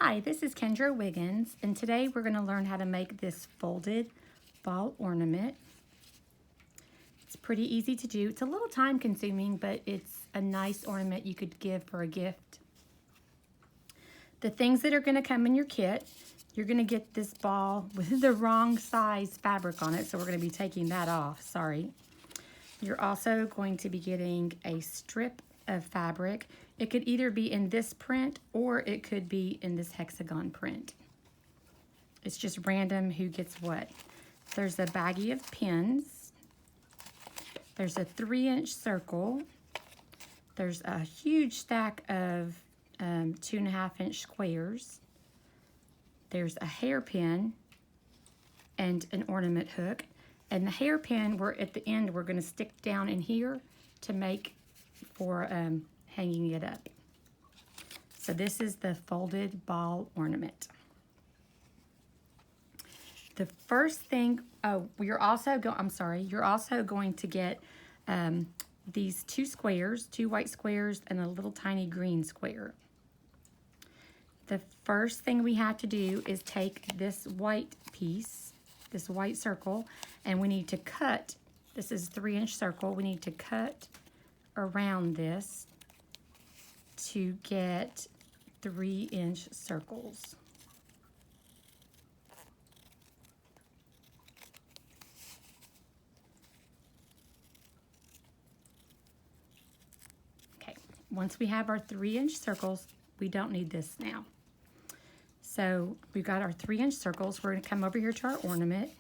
Hi, this is Kendra Wiggins, and today we're going to learn how to make this folded ball ornament. It's pretty easy to do. It's a little time consuming, but it's a nice ornament you could give for a gift. The things that are going to come in your kit, you're going to get this ball with the wrong size fabric on it, so we're going to be taking that off, sorry. You're also going to be getting a strip of fabric. It could either be in this print or it could be in this hexagon print. It's just random who gets what. There's a baggie of pins. There's a 3-inch circle. There's a huge stack of 2.5-inch squares. There's a hairpin and an ornament hook. And the hairpin, we're at the end, we're going to stick down in here to make for hanging it up. So this is the folded ball ornament. The first thing, you're also going to get these 2 squares, 2 white squares and a little tiny green square. The first thing we have to do is take this white piece, this white circle, and we need to cut, this is a 3-inch circle, we need to cut around this to get 3-inch circles. Okay, once we have our 3-inch circles, we don't need this now. So we've got our 3-inch circles. We're going to come over here to our ornament,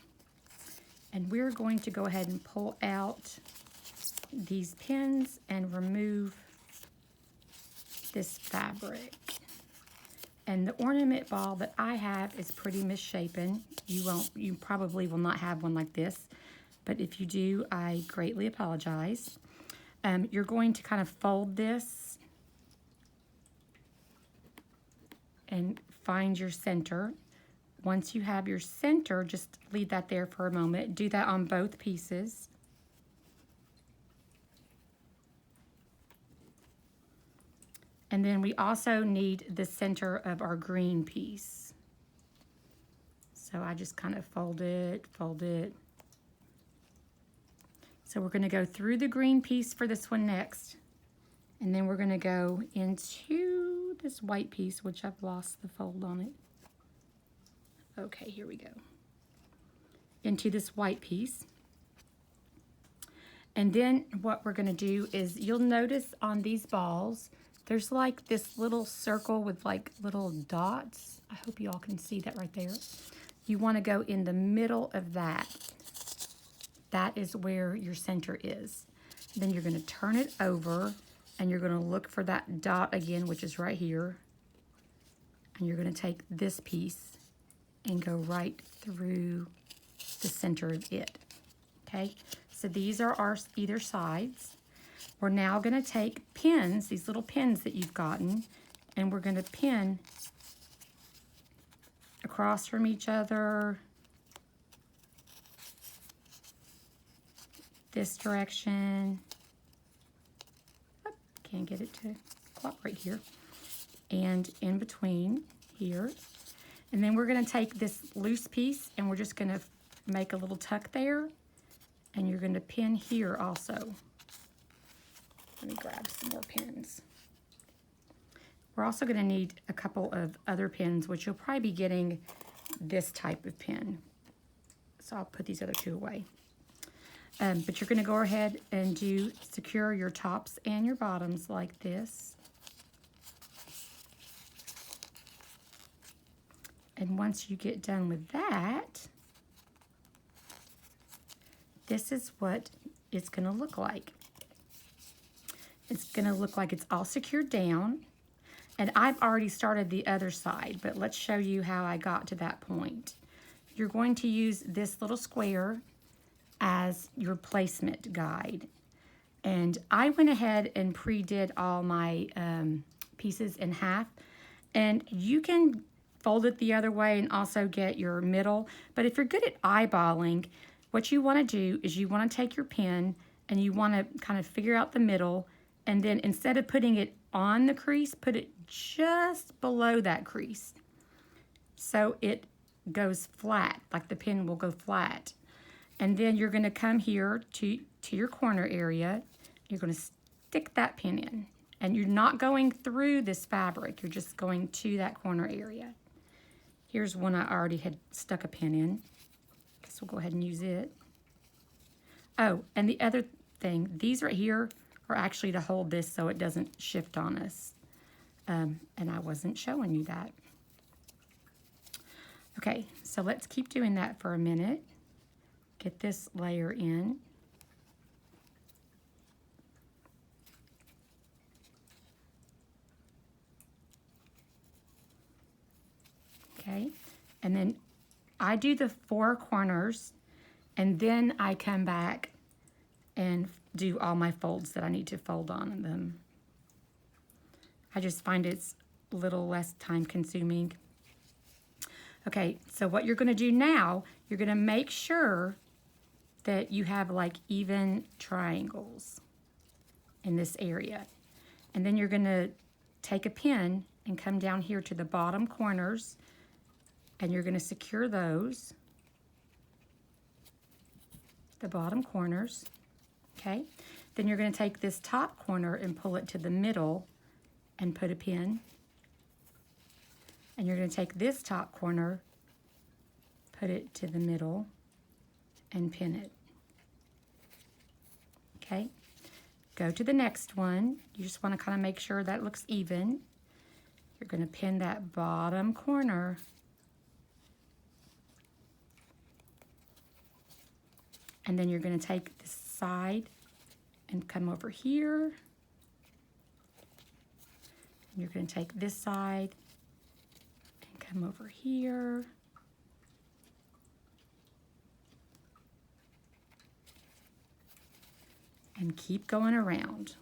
and we're going to go ahead and pull out these pins and remove this fabric. And the ornament ball that I have is pretty misshapen. You probably will not have one like this, but if you do, I greatly apologize. You're going to kind of fold this and find your center. Once you have your center, just leave that there for a moment. Do that on both pieces. And then we also need the center of our green piece. So I just kind of fold it. So we're going to go through the green piece for this one next. And then we're going to go into this white piece, which I've lost the fold on it. Okay, here we go. Into this white piece. And then what we're going to do is, you'll notice on these balls, there's like this little circle with like little dots. I hope you all can see that right there. You want to go in the middle of that. That is where your center is. Then you're going to turn it over and you're going to look for that dot again, which is right here. And you're going to take this piece and go right through the center of it. Okay, so these are our either sides. We're now going to take pins, these little pins that you've gotten, and we're going to pin across from each other this direction. Oh, can't get it to cooperate here. And in between here. And then we're going to take this loose piece and we're just going to make a little tuck there. And you're going to pin here also. Let me grab some more pins. We're also going to need a couple of other pins, which you'll probably be getting this type of pin. So I'll put these other 2 away. But you're going to go ahead and secure your tops and your bottoms like this. And once you get done with that, this is what it's going to look like. It's going to look like it's all secured down. And I've already started the other side, but let's show you how I got to that point. You're going to use this little square as your placement guide. And I went ahead and pre-did all my pieces in half. And you can fold it the other way and also get your middle. But if you're good at eyeballing, what you want to do is you want to take your pen and you want to kind of figure out the middle. And then instead of putting it on the crease, put it just below that crease. so it goes flat, like the pin will go flat. And then you're going to come here to your corner area. You're going to stick that pin in. And you're not going through this fabric. You're just going to that corner area. Here's one I already had stuck a pin in. Guess we'll go ahead and use it. Oh, and the other thing, these right here are actually to hold this so it doesn't shift on us. And I wasn't showing you that. Okay, so let's keep doing that for a minute. Get this layer in. Okay, and then I do the 4 corners, and then I come back and do all my folds that I need to fold on them. I just find it's a little less time consuming. Okay, so what you're going to do now, you're going to make sure that you have like even triangles in this area. And then you're going to take a pin and come down here to the bottom corners, and you're going to secure those, the bottom corners, okay? Then you're going to take this top corner and pull it to the middle and put a pin. And you're going to take this top corner, put it to the middle, and pin it. Okay? Go to the next one. You just want to kind of make sure that looks even. You're going to pin that bottom corner. And then you're going to take this side and come over here. And you're going to take this side and come over here. And keep going around.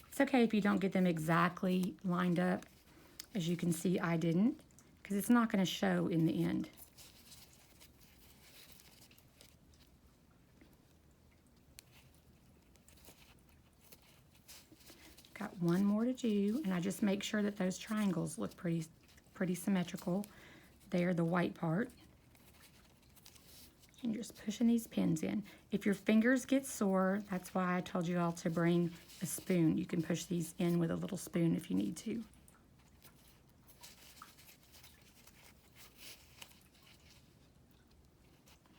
It's okay if you don't get them exactly lined up. As you can see, I didn't, because it's not going to show in the end. Got one more to do, and I just make sure that those triangles look pretty symmetrical. They're the white part. And you're just pushing these pins in. If your fingers get sore, that's why I told you all to bring a spoon. You can push these in with a little spoon if you need to.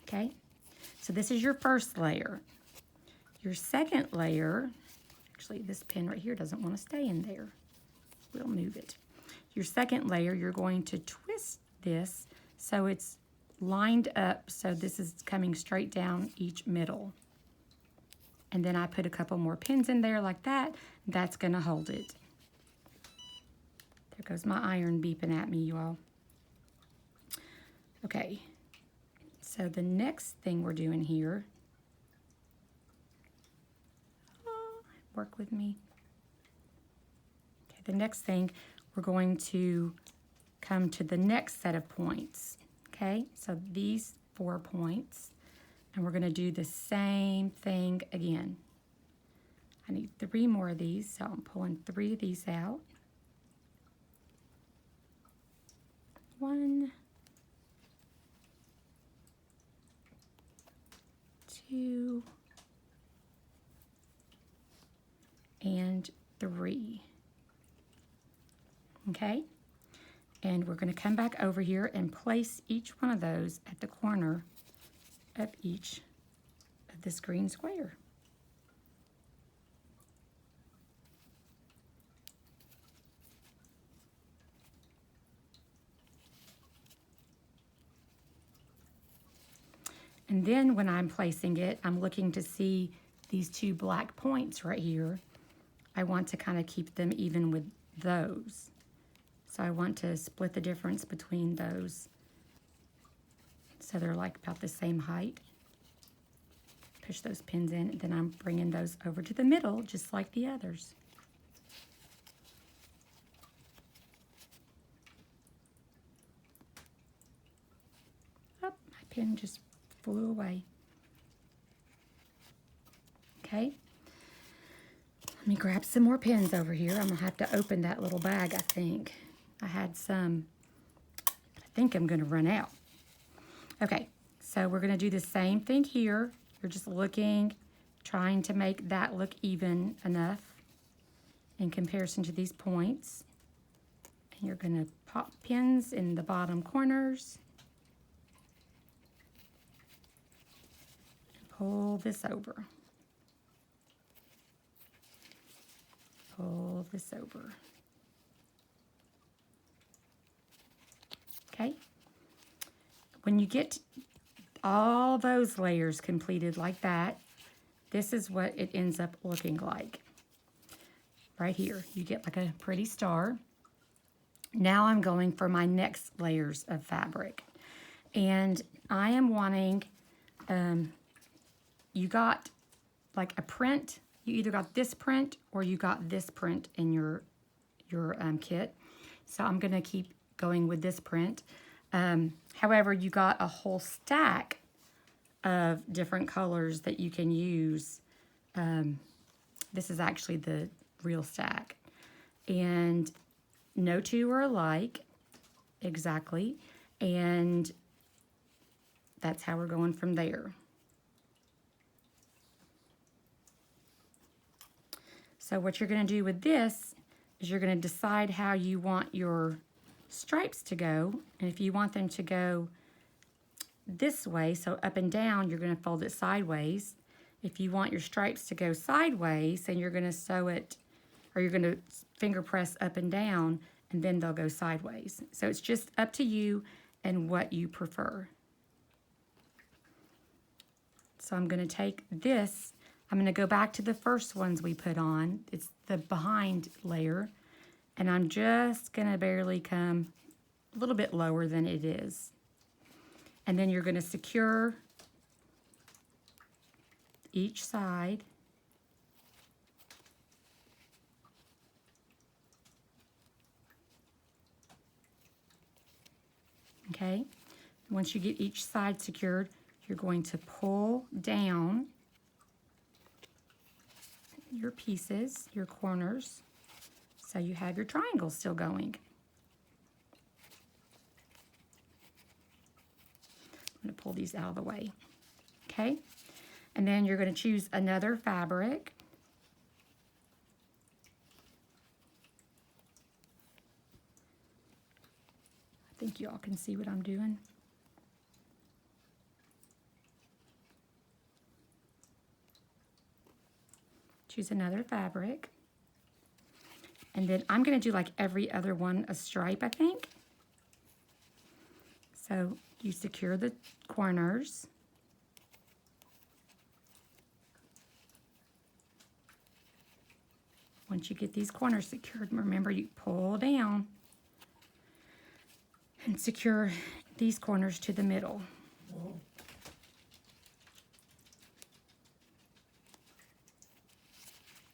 Okay, so this is your first layer. Your second layer, actually this pin right here doesn't want to stay in there. We'll move it. Your second layer, you're going to twist this so it's lined up, so this is coming straight down each middle. And then I put a couple more pins in there like that. That's going to hold it. There goes my iron beeping at me, you all. Okay, so the next thing we're doing here, work with me. Okay, the next thing, we're going to come to the next set of points. Okay, so these 4 points, and we're going to do the same thing again. I need 3 more of these, so I'm pulling 3 of these out. 1, 2, and 3. Okay? And we're going to come back over here and place each one of those at the corner of each of this green square. And then when I'm placing it, I'm looking to see these 2 black points right here. I want to kind of keep them even with those. So I want to split the difference between those so they're like about the same height. Push those pins in, and then I'm bringing those over to the middle just like the others. Oh, my pin just flew away. Okay. Let me grab some more pins over here. I'm gonna have to open that little bag, I think. I had some, but I think I'm gonna run out. Okay, so we're gonna do the same thing here. You're just looking, trying to make that look even enough in comparison to these points. And you're gonna pop pins in the bottom corners. And pull this over. Pull this over. Okay. When you get all those layers completed like that, this is what it ends up looking like. Right here, you get like a pretty star. Now I'm going for my next layers of fabric. And I am wanting, you got like a print. You either got this print or you got this print in your kit. So I'm gonna keep going with this print. However, you got a whole stack of different colors that you can use. This is actually the real stack. And no two are alike, exactly. And that's how we're going from there. So what you're going to do with this is you're going to decide how you want your stripes to go. And if you want them to go this way, so up and down, you're going to fold it sideways. If you want your stripes to go sideways, then you're going to sew it, or you're going to finger press up and down, and then they'll go sideways. So it's just up to you and what you prefer. So I'm going to take this, I'm going to go back to the first ones we put on. It's the behind layer. And I'm just going to barely come a little bit lower than it is. And then you're going to secure each side. Okay? Once you get each side secured, you're going to pull down your pieces, your corners, so you have your triangle still going. I'm going to pull these out of the way. Okay? And then you're going to choose another fabric. I think you all can see what I'm doing. Choose another fabric. And then I'm going to do like every other one a stripe, I think. So you secure the corners. Once you get these corners secured, remember you pull down and secure these corners to the middle.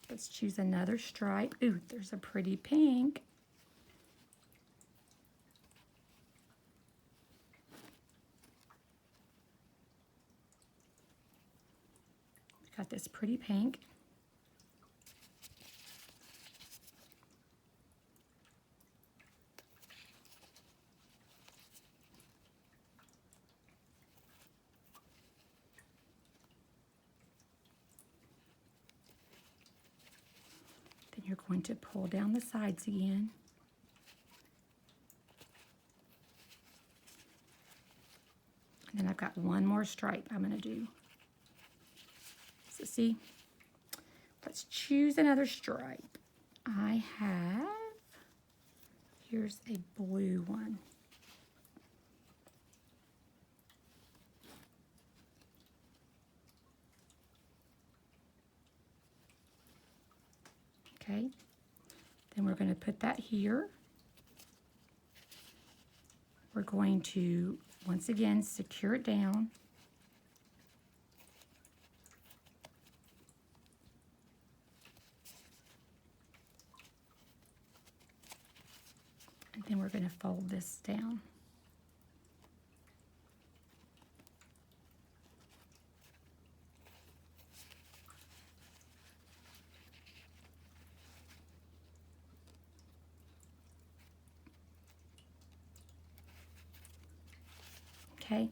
Let's choose another stripe. Ooh, there's a pretty pink. Got this pretty pink. Then you're going to pull down the sides again. And then I've got one more stripe I'm going to do. So see, let's choose another stripe. I have, here's a blue one. Okay, then we're going to put that here. We're going to, once again, secure it down. And then we're going to fold this down. Okay,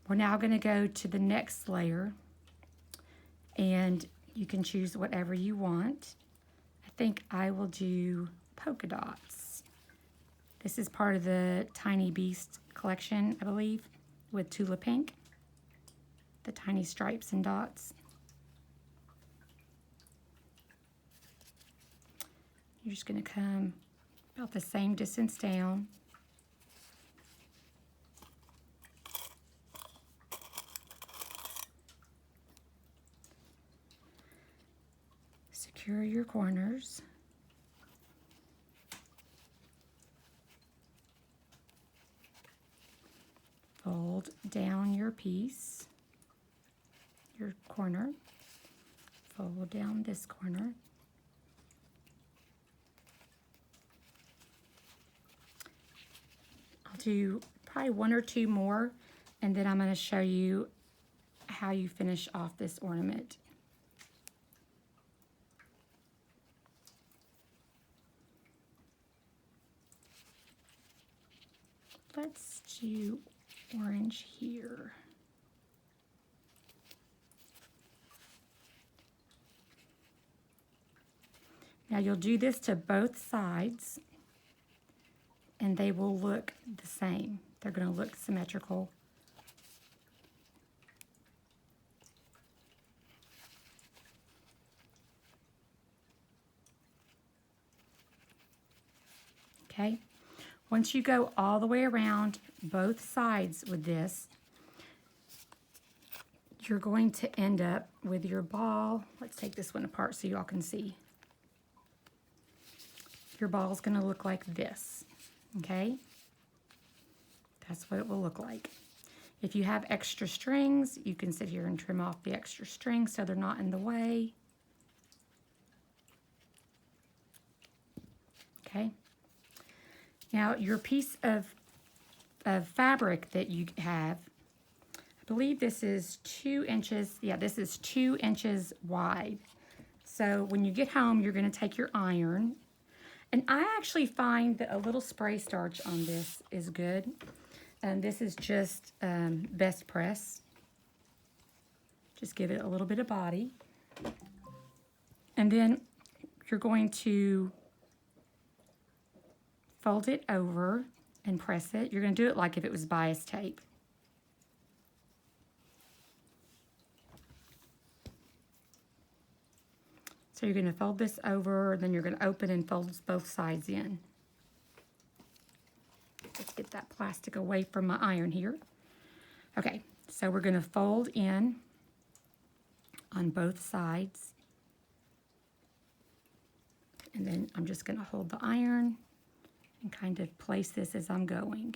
we're now going to go to the next layer, and you can choose whatever you want. I think I will do polka dots. This is part of the Tiny Beast collection, I believe, with Tula Pink, the tiny stripes and dots. You're just going to come about the same distance down. Secure your corners. Fold down your piece, your corner. Fold down this corner. I'll do probably one or two more, and then I'm going to show you how you finish off this ornament. Let's do orange here. Now you'll do this to both sides, and they will look the same. They're going to look symmetrical. Okay, once you go all the way around both sides with this, you're going to end up with your ball. Let's take this one apart so y'all can see. Your ball is going to look like this, okay? That's what it will look like. If you have extra strings, you can sit here and trim off the extra strings so they're not in the way. Okay? Now, your piece of fabric that you have, I believe this is 2 inches. Yeah, this is 2 inches wide. So when you get home, you're going to take your iron. And I actually find that a little spray starch on this is good. And this is just Best Press. Just give it a little bit of body. And then you're going to fold it over and press it. You're going to do it like if it was bias tape. So you're going to fold this over, then you're going to open and fold both sides in. Let's get that plastic away from my iron here. Okay, so we're going to fold in on both sides. And then I'm just going to hold the iron and kind of place this as I'm going.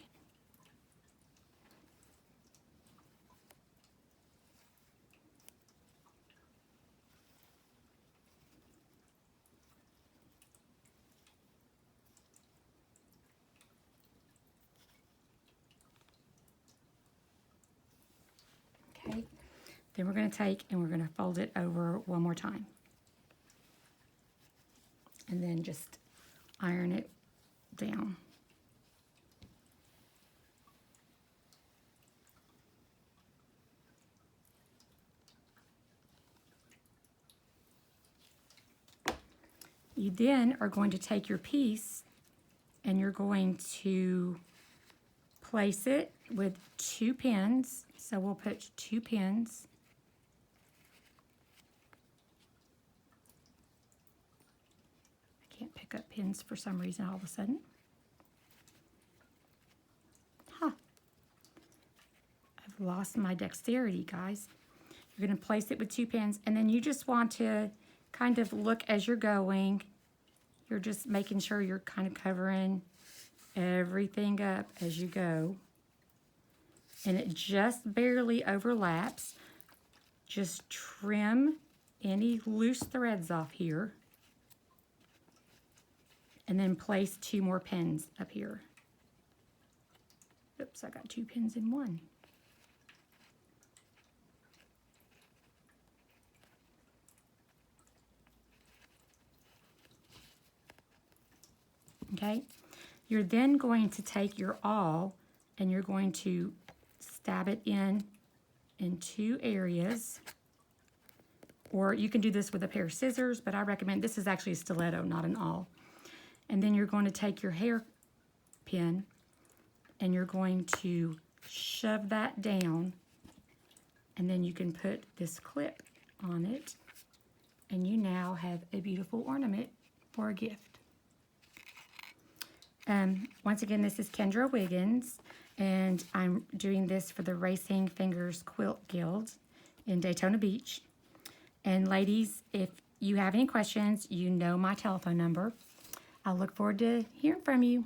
Okay, then we're going to take and we're going to fold it over one more time. And then just iron it down. You then are going to take your piece and you're going to place it with 2 pins. So we'll put 2 pins. I can't pick up pins for some reason all of a sudden. Huh. I've lost my dexterity, guys. You're going to place it with 2 pins, and then you just want to kind of look as you're going. You're just making sure you're kind of covering everything up as you go. And it just barely overlaps. Just trim any loose threads off here. And then place 2 more pins up here. Oops, I got 2 pins in one. Okay, you're then going to take your awl and you're going to stab it in 2 areas. Or you can do this with a pair of scissors, but I recommend, this is actually a stiletto, not an awl. And then you're going to take your hairpin and you're going to shove that down, and then you can put this clip on it, and you now have a beautiful ornament for a gift. Once again, this is Kendra Wiggins, and I'm doing this for the Racing Fingers Quilt Guild in Daytona Beach. And ladies, if you have any questions, you know my telephone number. I look forward to hearing from you.